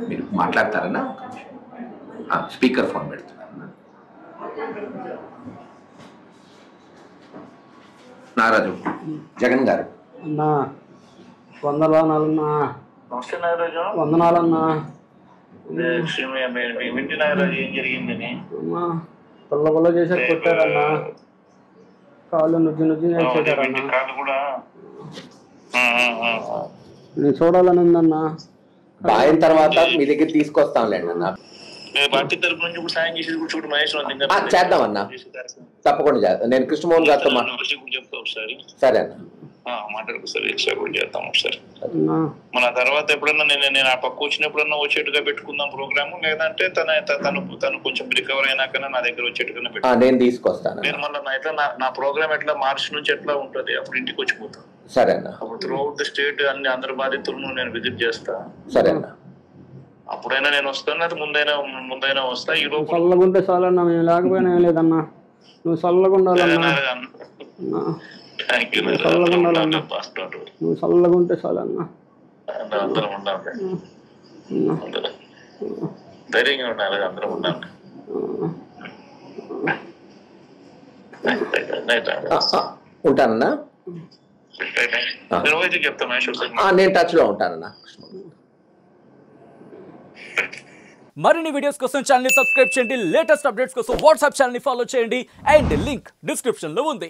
మీరు మాట్లాడతారన్నా? Speaker phone పెడుతున్నారన్నా. నాగరాజు జగన్ గారు అన్నా వందనాలన్నా. నమస్తే నాగరాజు. వందనాలన్నా. వింటి నాగరాజు ఏం జరిగిందని? అమ్మా పొల్ల చేశారు, కొట్టారన్నా. కాళ్ళు నుజ్జు చేశారన్నా. కాళ్ళు కూడా నేను చూడాలని ఉందన్నా. ఆయన తర్వాత మీ దగ్గర తీసుకొస్తాంలేండి అన్న. పార్టీ తరపు నుంచి కూడా సాయం చేసేది కూడా చూడు మహేష్ చేద్దామన్నా, తప్పకుండా చేద్దాం. నేను కృష్ణమోహన్ గారితో చెప్తా ఒకసారి. సరే అన్న, మాట్లాడుకు సార్ కూడా చేద్దాం ఒకసారి. మన తర్వాత ఎప్పుడన్నా నేను ఆ పక్క వచ్చినప్పుడన్నా వచ్చేట్టుగా పెట్టుకుందాం ప్రోగ్రామ్, లేదంటే తను కొంచెం రికవర్ అయినాకన్నా నా దగ్గర వచ్చేట్టుగా పెట్టు. నేను తీసుకొస్తాను. నేను మళ్ళీ ఎట్లా నా ప్రోగ్రామ్ ఎట్లా మార్చి నుంచి ఎట్లా ఉంటుంది అప్పుడు ఇంటికి వచ్చిపోతాను. సరే అన్న. అప్పుడు త్రూ అవుట్ ద స్టేట్ అన్ని అందరి బాధితులను నేను విజిట్ చేస్తా. సరే అన్న. అప్పుడైనా నేను వస్తాను, అది ముందైనా వస్తా. ఈ లోపు చల్లగుంటే చాలన్నా, మేము లేకపోయినా ఏం లేదన్నా. నువ్వు చల్లగా ఉండాలన్నా. చల్లగా ఉండాలన్నా. నువ్వు చల్లగా ఉంటే చాలన్నా. అందరం ఉండాలి, ధైర్యంగా ఉండాలి, అందరం ఉండాలి. ఉంటానన్నా. నేను టచ్ లో ఉంటానన్నా. మరిన్ని వీడియోస్ కోసం ఛానల్ ని సబ్స్క్రైబ్ చేయండి. లేటెస్ట్ అప్డేట్స్ కోసం వాట్సాప్ ఛానల్ ని ఫాలో చేయండి. అండ్ లింక్ డిస్క్రిప్షన్ లో ఉంది.